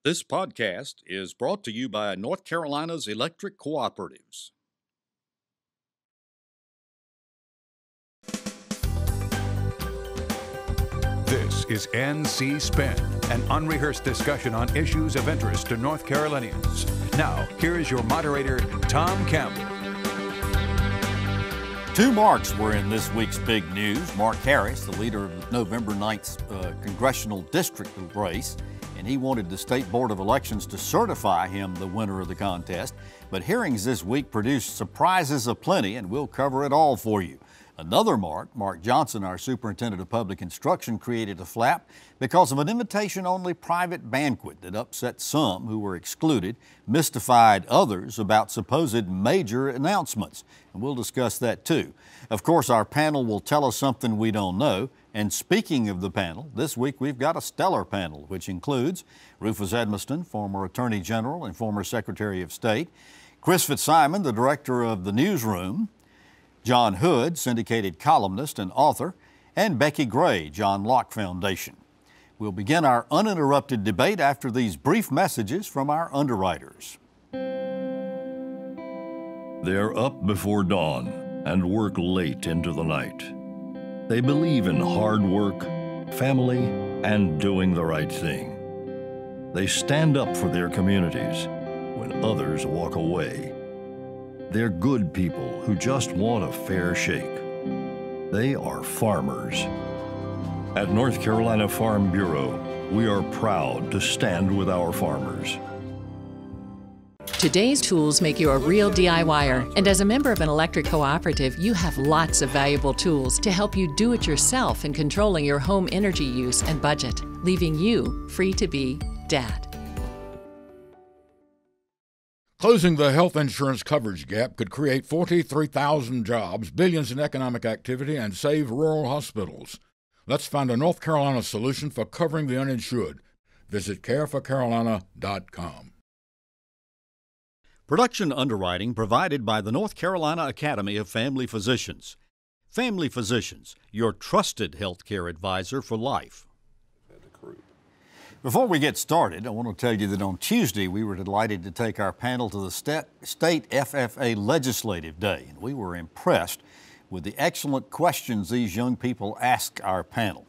This podcast is brought to you by North Carolina's electric cooperatives. This is NC Spin, an unrehearsed discussion on issues of interest to North Carolinians. Now, here is your moderator, Tom Campbell. Two Marks were in this week's big news. Mark Harris, the leader of November 9th's Congressional district race, and he wanted the State Board of Elections to certify him the winner of the contest. But hearings this week produced surprises aplenty, and we'll cover it all for you. Another Mark, Mark Johnson, our Superintendent of Public Instruction, created a flap because of an invitation-only private banquet that upset some who were excluded, mystified others about supposed major announcements. And we'll discuss that too. Of course, our panel will tell us something we don't know. And speaking of the panel, this week we've got a stellar panel, which includes Rufus Edmisten, former Attorney General and former Secretary of State, Chris Fitzsimon, the Director of the Newsroom, John Hood, syndicated columnist and author, and Becki Gray, John Locke Foundation. We'll begin our uninterrupted debate after these brief messages from our underwriters. They're up before dawn and work late into the night. They believe in hard work, family, and doing the right thing. They stand up for their communities when others walk away. They're good people who just want a fair shake. They are farmers. At North Carolina Farm Bureau, we are proud to stand with our farmers. Today's tools make you a real DIYer, and as a member of an electric cooperative, you have lots of valuable tools to help you do it yourself in controlling your home energy use and budget, leaving you free to be Dad. Closing the health insurance coverage gap could create 43,000 jobs, billions in economic activity, and save rural hospitals. Let's find a North Carolina solution for covering the uninsured. Visit careforcarolina.com. Production underwriting provided by the North Carolina Academy of Family Physicians. Family Physicians, your trusted healthcare advisor for life. Before we get started, I want to tell you that on Tuesday we were delighted to take our panel to the State FFA Legislative Day, and we were impressed with the excellent questions these young people asked our panel.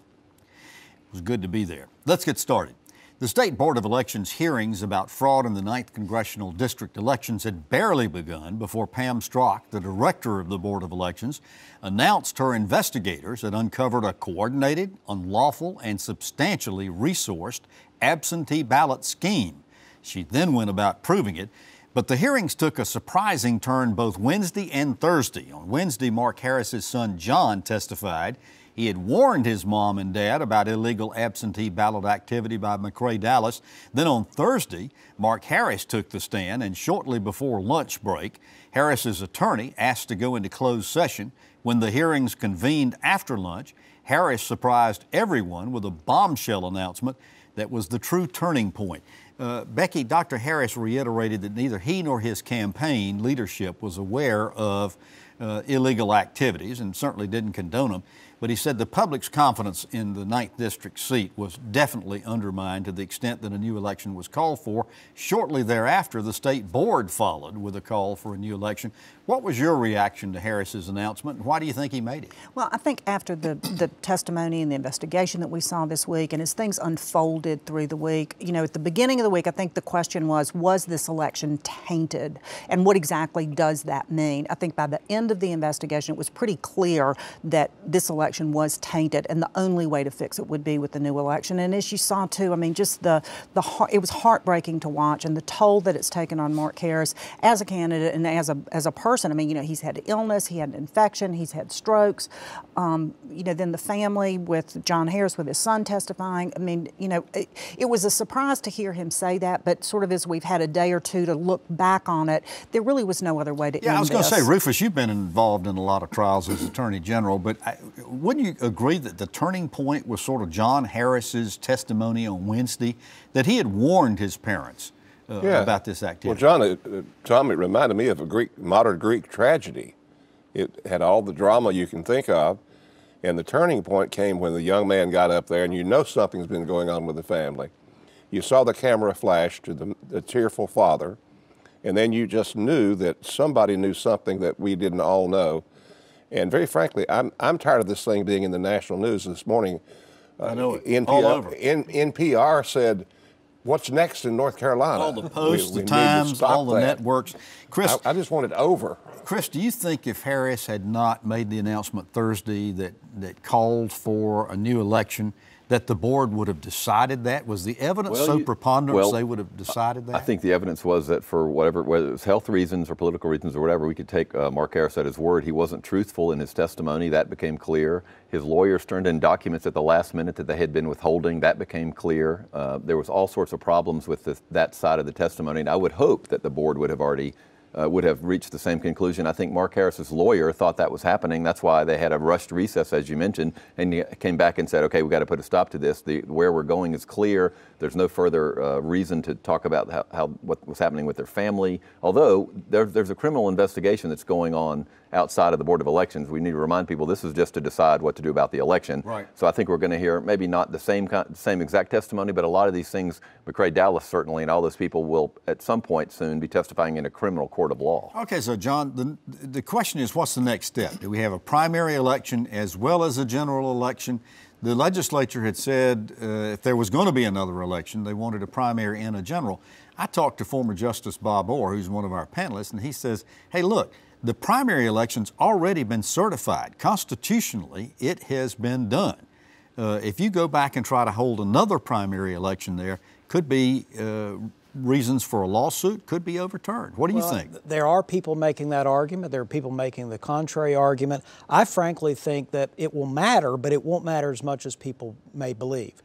It was good to be there. Let's get started. The State Board of Elections hearings about fraud in the 9th Congressional District elections had barely begun before Pam Strock, the director of the Board of Elections, announced her investigators had uncovered a coordinated, unlawful, and substantially resourced absentee ballot scheme. She then went about proving it, but the hearings took a surprising turn both Wednesday and Thursday. On Wednesday, Mark Harris's son John testified. He had warned his mom and dad about illegal absentee ballot activity by McRae Dallas. Then on Thursday, Mark Harris took the stand, and shortly before lunch break, Harris's attorney asked to go into closed session. When the hearings convened after lunch, Harris surprised everyone with a bombshell announcement that was the true turning point. Becki, Dr. Harris reiterated that neither he nor his campaign leadership was aware of illegal activities and certainly didn't condone them. But he said the public's confidence in the 9th District seat was definitely undermined to the extent that a new election was called for. Shortly thereafter, the state board followed with a call for a new election. What was your reaction to Harris's announcement, and why do you think he made it? Well, I think after the testimony and the investigation that we saw this week, and as things unfolded through the week, you know, at the beginning of the week, I think the question was this election tainted? And what exactly does that mean? I think by the end of the investigation, it was pretty clear that this election was tainted, and the only way to fix it would be with the new election. And as you saw too, I mean, just it was heartbreaking to watch, and the toll that it's taken on Mark Harris as a candidate and as a person. I mean, you know, he's had illness, he had an infection, he's had strokes. You know, then the family with John Harris with his son testifying. I mean, you know, it was a surprise to hear him say that, but sort of as we've had a day or two to look back on it, there really was no other way to end this. Yeah, I was going to say, Rufus, you've been involved in a lot of trials as Attorney General, but wouldn't you agree that the turning point was sort of John Harris's testimony on Wednesday, that he had warned his parents about this activity? Well, John, it reminded me of a modern Greek tragedy. It had all the drama you can think of, and the turning point came when the young man got up there, and you know something's been going on with the family. You saw the camera flash to the tearful father, and then you just knew that somebody knew something that we didn't all know. And very frankly, I'm tired of this thing being in the national news. This morning, I know it. NPR, All over. NPR said, "What's next in North Carolina?" All the Post, we the Times, all the that. networks. Chris, I just want it over. Chris, do you think if Harris had not made the announcement Thursday that called for a new election, that the board would have decided that? Was the evidence so preponderant they would have decided that? I think the evidence was that for whether it was health reasons or political reasons or whatever, we could take Mark Harris at his word. He wasn't truthful in his testimony. That became clear. His lawyers turned in documents at the last minute that they had been withholding. That became clear. There was all sorts of problems with that side of the testimony, and I would hope that the board would have already would have reached the same conclusion. I think Mark Harris's lawyer thought that was happening. That's why they had a rushed recess, as you mentioned, and he came back and said, okay, we've got to put a stop to this. Where we're going is clear. There's no further reason to talk about what was happening with their family. Although there's a criminal investigation that's going on outside of the Board of Elections. We need to remind people this is just to decide what to do about the election. Right. So I think we're going to hear maybe not the same exact testimony, but a lot of these things, McCrae Dowless certainly, and all those people will at some point soon be testifying in a criminal court of law. Okay, so John, the question is, what's the next step? Do we have a primary election as well as a general election? The legislature had said if there was going to be another election, they wanted a primary and a general. I talked to former Justice Bob Orr, who's one of our panelists, and he says, hey, look, the primary election's already been certified. Constitutionally, it has been done. If you go back and try to hold another primary election there, could be reasons for a lawsuit, could be overturned. What do you think? There are people making that argument. There are people making the contrary argument. I frankly think that it will matter, but it won't matter as much as people may believe.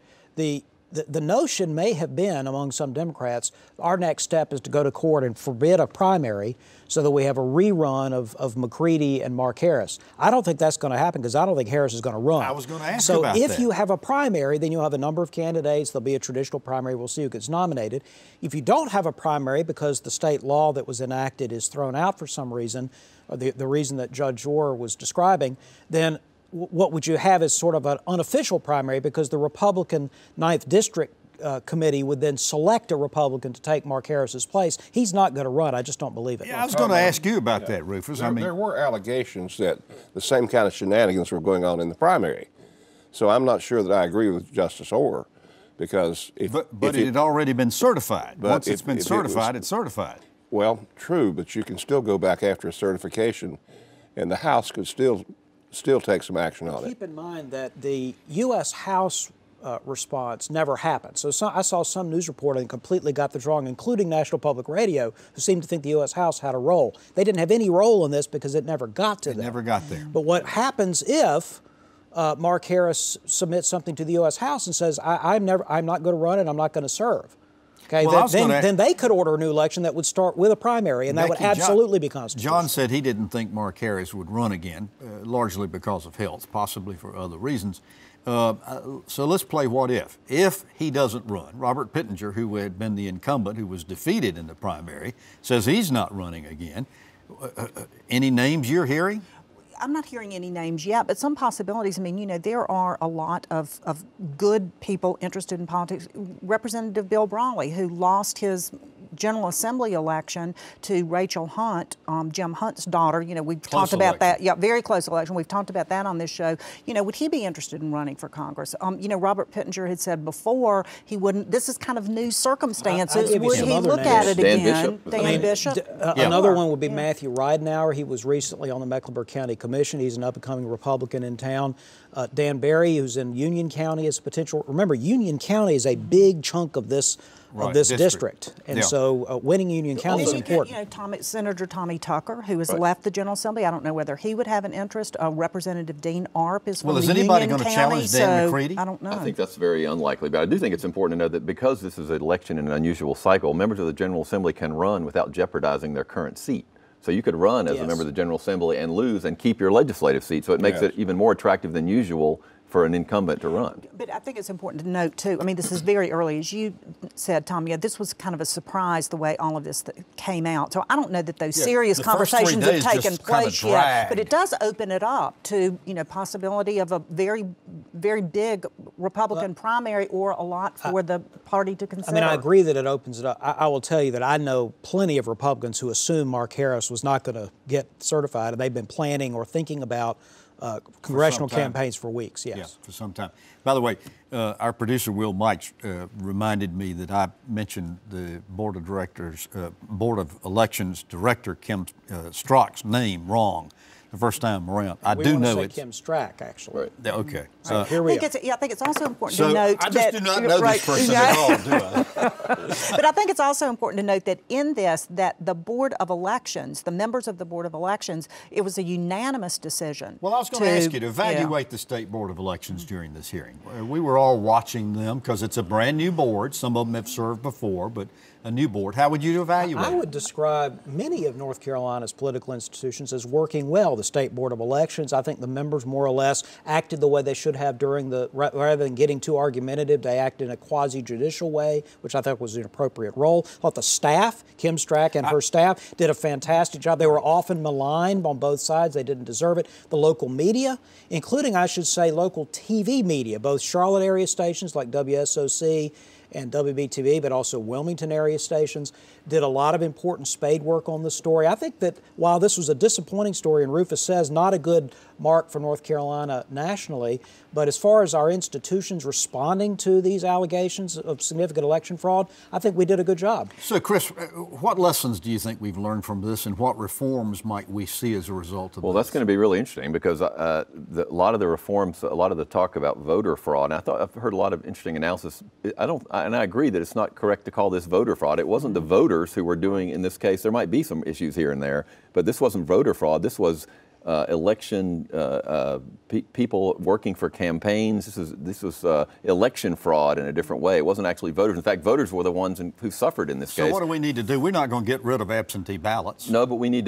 The notion may have been among some Democrats, our next step is to go to court and forbid a primary so that we have a rerun of McCready and Mark Harris. I don't think that's going to happen because I don't think Harris is going to run. I was going to ask about that. So if you have a primary, then you'll have a number of candidates. There'll be a traditional primary. We'll see who gets nominated. If you don't have a primary because the state law that was enacted is thrown out for some reason, or the reason that Judge Orr was describing, then what would you have is sort of an unofficial primary because the Republican 9th District Committee would then select a Republican to take Mark Harris's place. He's not going to run. I just don't believe it. Yeah, I was going to ask you about that, Rufus. There were allegations that the same kind of shenanigans were going on in the primary. So I'm not sure that I agree with Justice Orr because if it Well, true, but you can still go back after a certification and the House could still take some action on it. Keep in mind that the U.S. House response never happened. So I saw some news reporting completely got this wrong, including National Public Radio, who seemed to think the U.S. House had a role. They didn't have any role in this because it never got to them. It never got there. But what happens if Mark Harris submits something to the U.S. House and says, I'm not going to run and I'm not going to serve? Okay, well, then they could order a new election that would start with a primary, and that would absolutely be constitutional. John said he didn't think Mark Harris would run again, largely because of health, possibly for other reasons. So let's play what if. If he doesn't run, Robert Pittenger, who had been the incumbent, who was defeated in the primary, says he's not running again. Any names you're hearing? I'm not hearing any names yet, but some possibilities. I mean, you know, there are a lot of good people interested in politics. Representative Bill Brawley, who lost his General Assembly election to Rachel Hunt, Jim Hunt's daughter. You know, we've talked about that. Yeah, very close election. We've talked about that on this show. You know, would he be interested in running for Congress? You know, Robert Pittenger had said before he wouldn't. This is kind of new circumstances. Would he look at it again? Dan Bishop. Another one would be Matthew Ridenauer. He was recently on the Mecklenburg County Commission. He's an up-and-coming Republican in town. Dan Barry, who's in Union County, is potential. Remember, Union County is a big chunk of this district. And so winning Union County is important. You know, Senator Tommy Tucker, who has left the General Assembly. I don't know whether he would have an interest. Representative Dean Arp is from Union County. Well, is anybody going to challenge Dan McCready? I don't know. I think that's very unlikely, but I do think it's important to know that because this is an election in an unusual cycle, members of the General Assembly can run without jeopardizing their current seat. So you could run as a member of the General Assembly and lose and keep your legislative seat. So it makes it even more attractive than usual for an incumbent to run. But I think it's important to note, too, I mean, this is very early. As you said, Tom, yeah, this was kind of a surprise the way all of this came out. So I don't know that those serious conversations have taken place yet. But it does open it up to, you know, possibility of a very, very big Republican primary or a lot for the party to consider. I mean, I agree that it opens it up. I will tell you that I know plenty of Republicans who assumed Mark Harris was not going to get certified, and they've been planning or thinking about congressional campaigns for weeks, yes. Yeah, for some time. By the way, our producer, Will Mikes, reminded me that I mentioned the Board of Directors, Board of Elections Director Kim Strzok's name wrong the first time around. I do know it's Kim Strack, actually. Right. Okay. So here we are. I think it's also important to note I just do not know this person at all, do I? But I think it's also important to note that in this, that the Board of Elections, the members of the Board of Elections, it was a unanimous decision. Well, I was going to ask you to evaluate the State Board of Elections during this hearing. We were all watching them because it's a brand new board. Some of them have served before, but a new board. How would you evaluate it? I would describe many of North Carolina's political institutions as working well. The State Board of Elections, I think the members more or less acted the way they should have during rather than getting too argumentative, they acted in a quasi-judicial way, which I thought was an appropriate role. I thought the staff, Kim Strack and her staff, did a fantastic job. They were often maligned on both sides. They didn't deserve it. The local media, including, I should say, local TV media, both Charlotte area stations like WSOC and WBTV, but also Wilmington area stations, did a lot of important spade work on the story. I think that while this was a disappointing story, and Rufus says not a good mark for North Carolina nationally, but as far as our institutions responding to these allegations of significant election fraud, I think we did a good job. So, Chris, what lessons do you think we've learned from this, and what reforms might we see as a result of this? Well, that's going to be really interesting because a lot of the reforms, a lot of the talk about voter fraud, and I've heard a lot of interesting analysis. And I agree that it's not correct to call this voter fraud. It wasn't the voters who were doing, in this case, there might be some issues here and there, but this wasn't voter fraud. This was election people working for campaigns. This was election fraud in a different way. It wasn't actually voters. In fact, voters were the ones who suffered in this case. So what do we need to do? We're not going to get rid of absentee ballots. No, but we need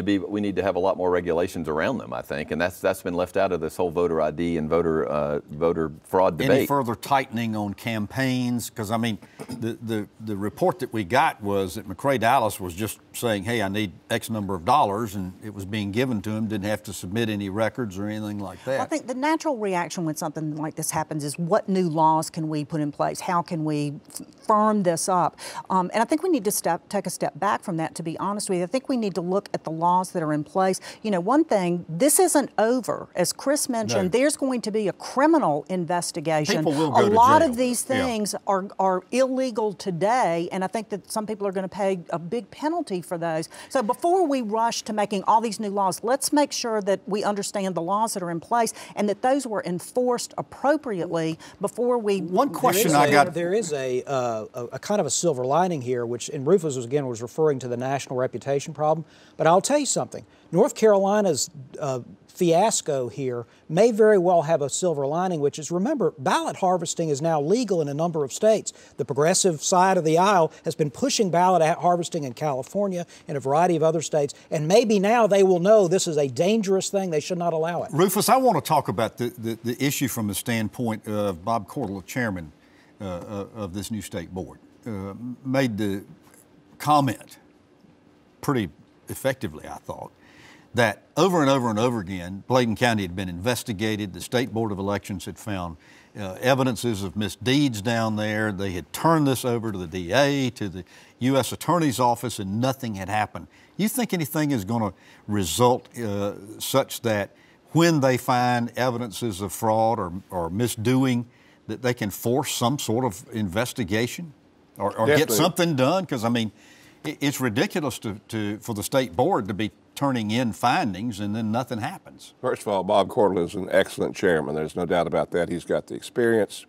to have a lot more regulations around them, I think, and that's been left out of this whole voter ID and voter fraud debate. Any further tightening on campaigns? Because I mean, the report that we got was that McCrae Dallas was just saying, "Hey, I need X number of dollars," and it was being given to him. Didn't have to submit any records or anything like that. I think the natural reaction when something like this happens is what new laws can we put in place? How can we firm this up? And I think we need to take a step back from that, to be honest with you. I think we need to look at the laws that are in place. You know, one thing, this isn't over. As Chris mentioned, there's going to be a criminal investigation. People will go to jail. A lot of these things are illegal today, and I think that some people are going to pay a big penalty for those. So before we rush to making all these new laws, let's make sure that we understand the laws that are in place and that those were enforced appropriately before we... One question I got... There is a kind of a silver lining here, which, and Rufus was referring to the national reputation problem, but I'll tell you something. North Carolina's fiasco here may very well have a silver lining, which is, remember, ballot harvesting is now legal in a number of states. The progressive side of the aisle has been pushing ballot harvesting in California and a variety of other states, and maybe now they will know this is a dangerous thing. They should not allow it. Rufus, I want to talk about the issue from the standpoint of Bob Cordell, chairman of this new state board, made the comment pretty effectively, I thought, that over and over and over again, Bladen County had been investigated. The State Board of Elections had found evidences of misdeeds down there. They had turned this over to the DA, to the U.S. Attorney's Office, and nothing had happened. You think anything is going to result such that when they find evidences of fraud or misdoing, that they can force some sort of investigation or get something done? Because, I mean, it's ridiculous for the state board to be turning in findings and then nothing happens. First of all, Bob Cordell is an excellent chairman. There's no doubt about that. He's got the experience.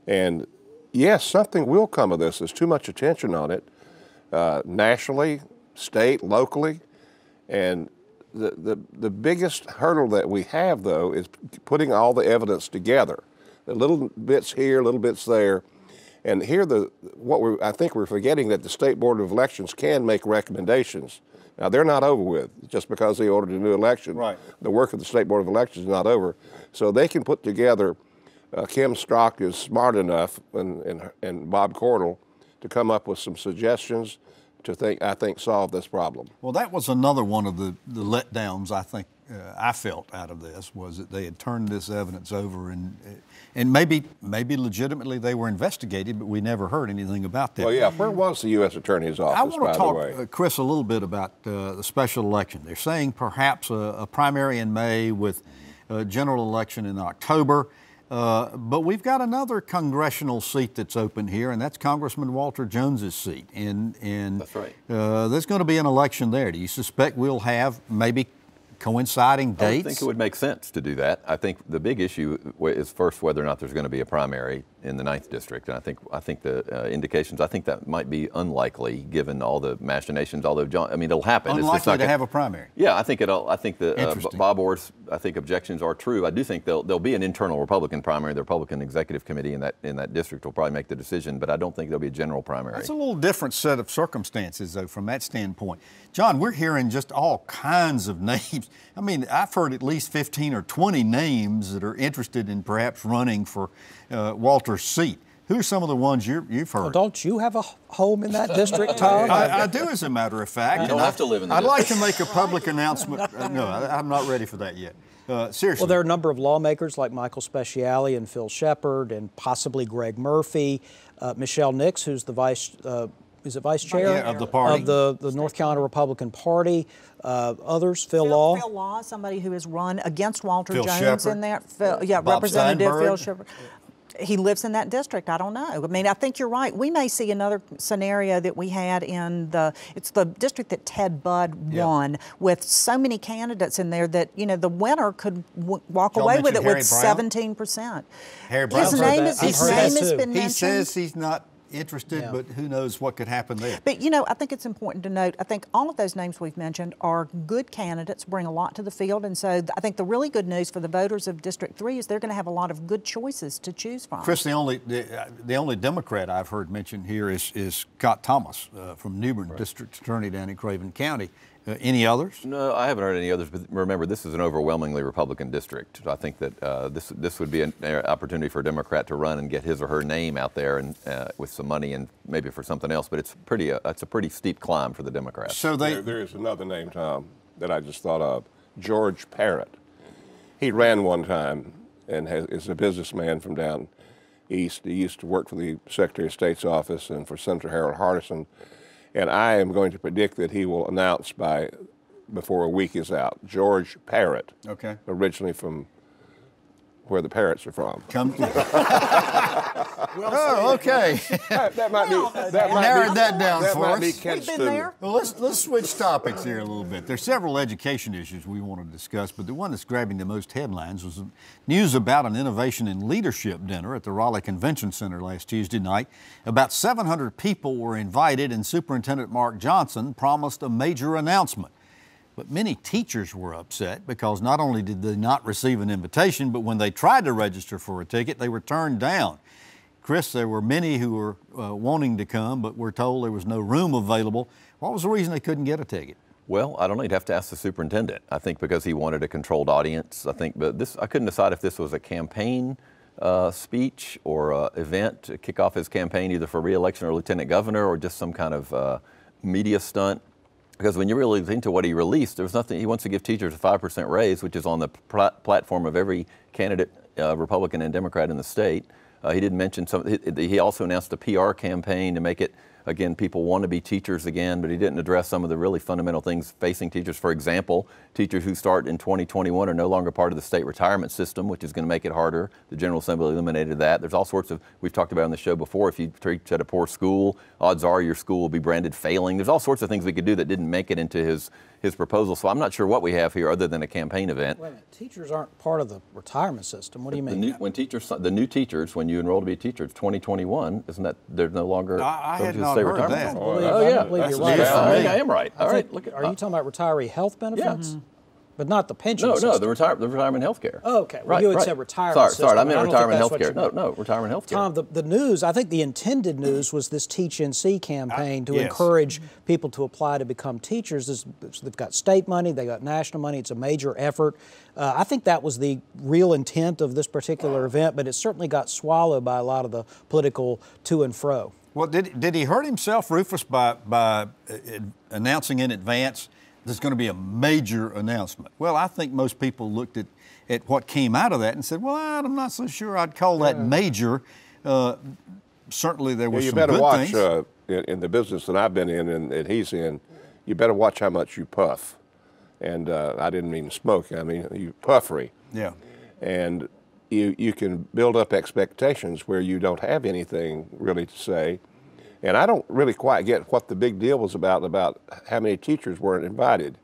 And yes, something will come of this. There's too much attention on it, nationally, state, locally. And the biggest hurdle that we have, though, is putting all the evidence together. The little bits here, little bits there. And here, I think we're forgetting that the State Board of Elections can make recommendations. Now, they're not over with just because they ordered a new election. Right. The work of the State Board of Elections is not over. So they can put together Kim Strzok is smart enough, and Bob Cordell, to come up with some suggestions to I think solve this problem. Well, that was another one of the letdowns I think I felt out of this, was that they had turned this evidence over, and maybe legitimately they were investigated, but we never heard anything about that. Well, yeah, where was the U.S. Attorney's Office, I want to by the way? talk, Chris, a little bit about the special election. They're saying perhaps a primary in May with a general election in October. But we've got another congressional seat that's open here, and that's Congressman Walter Jones's seat. And that's right. There's going to be an election there. Do you suspect we'll have maybe coinciding dates? I think it would make sense to do that. I think the big issue is first whether or not there's going to be a primary in the 9th District. And I think the indications, I think that might be unlikely given all the machinations, although, John, I mean, it'll happen. Unlikely to have a primary. Yeah, I think the Bob Orr's, objections are true. I do think there'll be an internal Republican primary. The Republican Executive Committee in that district will probably make the decision, but I don't think there'll be a general primary. That's a little different set of circumstances, though, from that standpoint. John, we're hearing just all kinds of names. I mean, I've heard at least 15 or 20 names that are interested in perhaps running for Walter's seat. Who are some of the ones you've heard? Well, don't you have a home in that district, Tom? I do, as a matter of fact. You don't have to live in the I'd district. like to make a public announcement. No, I'm not ready for that yet. Seriously. Well, there are a number of lawmakers like Michael Speciale and Phil Shepard and possibly Greg Murphy, Michelle Nix, who's the vice chair of the party, of the North Carolina Republican Party. Others, Phil Law. Phil Law, somebody who has run against Walter Phil Jones Shepard. in there. Bob Representative Steinberg. Phil Shepard. He lives in that district. I don't know. I mean, I think you're right. We may see another scenario that we had in it's the district that Ted Budd won, with so many candidates in there that, the winner could walk Y'all away with it mentioned with Harry Brown? 17%. Harry Brown. His name has been mentioned. He says he's not interested, but who knows what could happen there. But, I think it's important to note, I think all of those names we've mentioned are good candidates, bring a lot to the field, and so I think the really good news for the voters of District 3 is they're going to have a lot of good choices to choose from. Chris, the only Democrat I've heard mentioned here is Scott Thomas from Newbern, District Attorney down in Craven County. Any others? No, I haven't heard any others, but remember, this is an overwhelmingly Republican district. So I think that this would be an opportunity for a Democrat to run and get his or her name out there and with some money and maybe for something else, but it's a pretty steep climb for the Democrats. So there is another name, Tom, that I just thought of, George Parrott. He ran one time and is a businessman from down east. He used to work for the Secretary of State's office and for Senator Harold Hardison. And I am going to predict that he will announce before a week is out. George Parrott, originally from where the parrots are from. Okay. That might be. Narrowed that down that for might us. be Kent We've been Student. there. Well, let's switch topics here a little bit. There's several education issues we want to discuss, but the one that's grabbing the most headlines was news about an innovation in leadership dinner at the Raleigh Convention Center last Tuesday night. About 700 people were invited, and Superintendent Mark Johnson promised a major announcement. But many teachers were upset because not only did they not receive an invitation, but when they tried to register for a ticket, they were turned down. Chris, there were many who were wanting to come, but were told there was no room available. What was the reason they couldn't get a ticket? Well, I don't know. You'd have to ask the superintendent. I think because he wanted a controlled audience. I couldn't decide if this was a campaign speech or event to kick off his campaign, either for re-election or lieutenant governor, or just some kind of media stunt. Because when you really think to what he released, there was nothing. He wants to give teachers a 5% raise, which is on the platform of every candidate, Republican and Democrat in the state. He didn't mention he also announced a PR campaign to make it, again, people want to be teachers again, but he didn't address some of the really fundamental things facing teachers. For example, teachers who start in 2021 are no longer part of the state retirement system, which is going to make it harder. The General Assembly eliminated that. There's all sorts of, we've talked about on the show before, if you teach at a poor school, odds are your school will be branded failing. There's all sorts of things we could do that didn't make it into his proposal. So I'm not sure what we have here other than a campaign event. Wait a minute. Teachers aren't part of the retirement system. What do you mean? The new teachers, when you enroll to be a teacher, it's 2021. Isn't that they're no longer? I had not heard that. I believe you're right. I think I am right. All right. Are you talking about retiree health benefits? Yeah. But not the pension No, system. the retirement health care. Oh, okay. Well, right, you had right. said retirement system. Sorry, I meant don't retirement think health that's care. what you No, retirement health care. Tom, the news, I think the intended news was this Teach NC campaign to yes. encourage people to apply to become teachers. They've got state money, they got national money. It's a major effort. I think that was the real intent of this particular event, but it certainly got swallowed by a lot of the political to and fro. Well, did he hurt himself, Rufus, by announcing in advance there's going to be a major announcement? Well, I think most people looked at what came out of that and said, well, I'm not so sure I'd call that major. Certainly there was some good things. You better watch in the business that I've been in and that he's in, you better watch how much you puff. And I didn't mean smoke, I mean you puffery. Yeah. And you can build up expectations where you don't have anything really to say. And I don't really quite get what the big deal was about how many teachers weren't invited.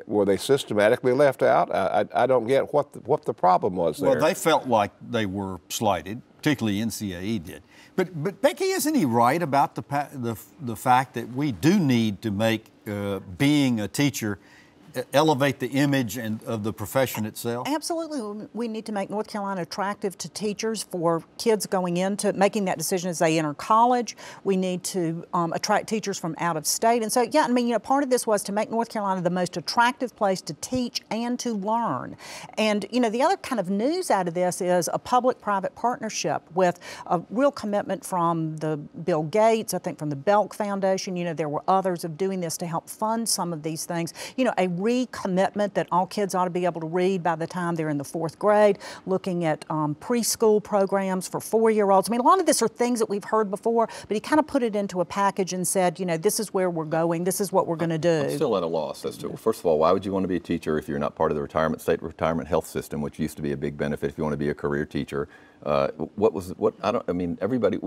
Were they systematically left out? I don't get what the problem was there. Well, they felt like they were slighted, particularly NCAE did. But Becki, isn't he right about the fact that we do need to make being a teacher elevate the image of the profession itself? Absolutely. We need to make North Carolina attractive to teachers for kids going into making that decision as they enter college. We need to attract teachers from out of state. And so, yeah, I mean, part of this was to make North Carolina the most attractive place to teach and to learn. And, the other kind of news out of this is a public-private partnership with a real commitment from the Bill Gates, I think from the Belk Foundation. There were others of doing this to help fund some of these things. A recommitment that all kids ought to be able to read by the time they're in the 4th grade, looking at preschool programs for 4-year-olds. I mean, a lot of this are things that we've heard before, but he kind of put it into a package and said, this is where we're going, this is what we're going to do. I'm still at a loss as to, first of all, why would you want to be a teacher if you're not part of the state retirement health system, which used to be a big benefit if you want to be a career teacher? Everybody,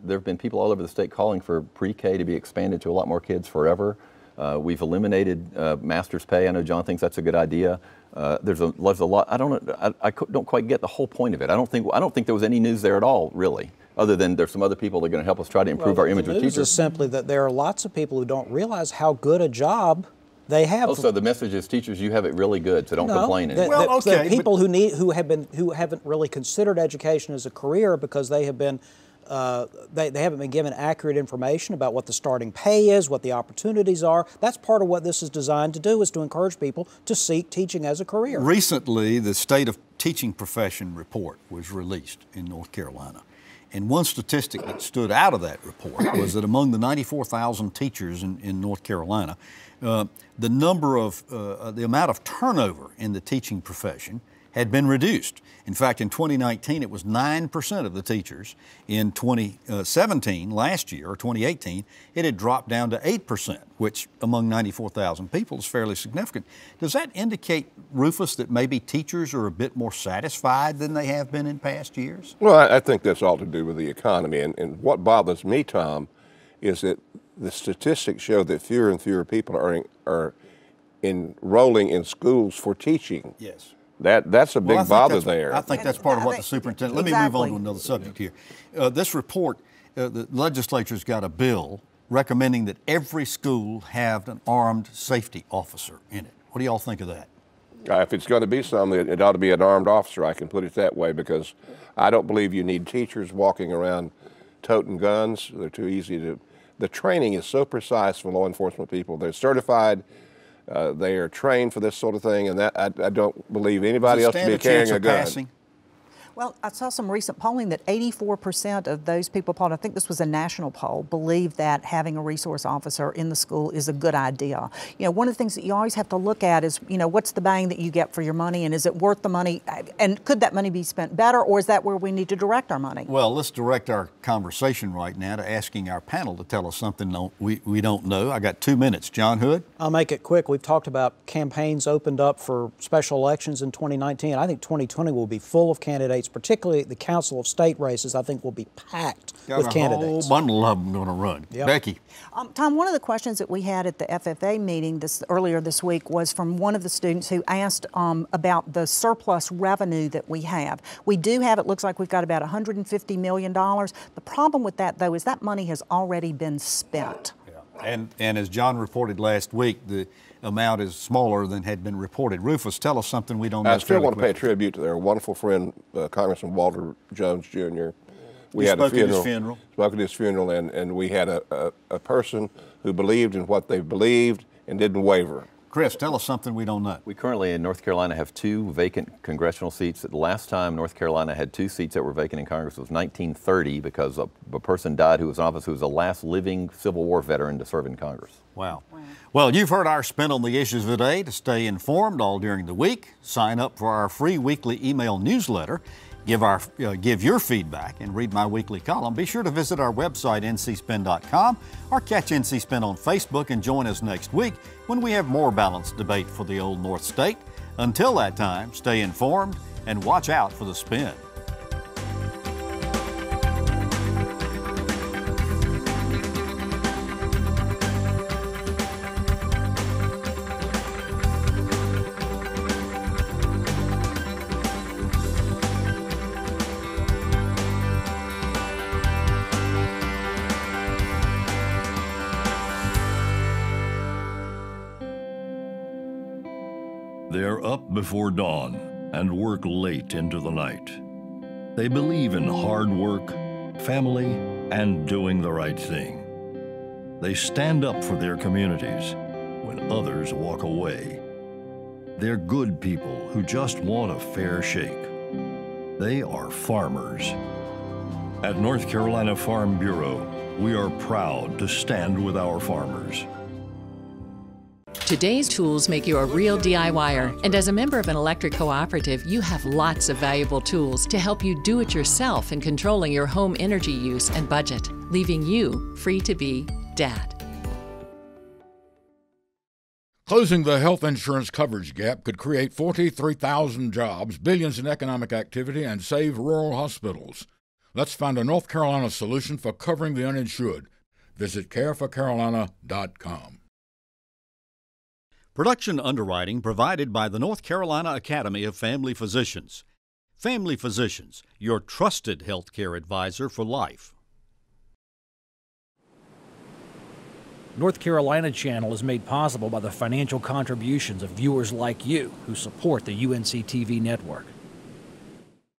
there have been people all over the state calling for pre-K to be expanded to a lot more kids forever. We've eliminated master's pay. I know John thinks that's a good idea. There's a lot. I don't quite get the whole point of it. I don't think there was any news there at all, really, other than there's some other people that are going to help us try to improve our image with teachers. The news is simply that there are lots of people who don't realize how good a job they have. So the message is, teachers, you have it really good, so don't complain anymore. Well, okay, the people who haven't really considered education as a career because they have been. They haven't been given accurate information about what the starting pay is, what the opportunities are. That's part of what this is designed to do, is to encourage people to seek teaching as a career. Recently, the State of Teaching Profession report was released in North Carolina. And one statistic that stood out of that report was that among the 94,000 teachers in North Carolina, the amount of turnover in the teaching profession had been reduced. In fact, in 2019, it was 9% of the teachers. In 2017, last year, or 2018, it had dropped down to 8%, which among 94,000 people is fairly significant. Does that indicate, Rufus, that maybe teachers are a bit more satisfied than they have been in past years? Well, I think that's all to do with the economy. And what bothers me, Tom, is that the statistics show that fewer and fewer people are enrolling in schools for teaching. Yes. That's a big bother there. I think that's part of what the superintendent. Let me move on to another subject here. This report, the legislature's got a bill recommending that every school have an armed safety officer in it. What do y'all think of that? If it's going to be something, it ought to be an armed officer. I can put it that way, because I don't believe you need teachers walking around toting guns. They're too easy to. The training is so precise for law enforcement people. They're certified. They are trained for this sort of thing, and that I don't believe anybody else to be carrying a gun. Passing? Well, I saw some recent polling that 84% of those people polled, I think this was a national poll, believe that having a resource officer in the school is a good idea. One of the things that you always have to look at is, what's the bang that you get for your money, and is it worth the money, and could that money be spent better, or is that where we need to direct our money? Well, let's direct our conversation right now to asking our panel to tell us something we don't know. I got 2 minutes. John Hood? I'll make it quick. We've talked about campaigns opened up for special elections in 2019. I think 2020 will be full of candidates, particularly the Council of State races. I think will be packed with candidates. A whole bundle of them going to run. Yep. Becki. Tom, one of the questions that we had at the FFA meeting earlier this week was from one of the students who asked about the surplus revenue that we have. We do have, it looks like we've got about $150 million. The problem with that, though, is that money has already been spent. And as John reported last week, the amount is smaller than had been reported. Rufus, tell us something we don't know. I still want to pay tribute to their wonderful friend, Congressman Walter Jones, Jr. We had a funeral. Spoke at his funeral, and we had a person who believed in what they believed and didn't waver. Chris, tell us something we don't know. We currently in North Carolina have 2 vacant congressional seats. The last time North Carolina had 2 seats that were vacant in Congress was 1930 because a person died who was in office who was the last living Civil War veteran to serve in Congress. Wow. Well, you've heard our spin on the issues of the day. To stay informed all during the week, sign up for our free weekly email newsletter. Give your feedback and read my weekly column. Be sure to visit our website, ncspin.com, or catch NC Spin on Facebook and join us next week when we have more balanced debate for the Old North State. Until that time, stay informed and watch out for the spin. They're up before dawn and work late into the night. They believe in hard work, family, and doing the right thing. They stand up for their communities when others walk away. They're good people who just want a fair shake. They are farmers. At North Carolina Farm Bureau, we are proud to stand with our farmers. Today's tools make you a real DIYer, and as a member of an electric cooperative, you have lots of valuable tools to help you do it yourself in controlling your home energy use and budget, leaving you free to be Dad. Closing the health insurance coverage gap could create 43,000 jobs, billions in economic activity, and save rural hospitals. Let's find a North Carolina solution for covering the uninsured. Visit careforcarolina.com. Production underwriting provided by the North Carolina Academy of Family Physicians. Family Physicians, your trusted healthcare advisor for life. North Carolina Channel is made possible by the financial contributions of viewers like you who support the UNC TV network.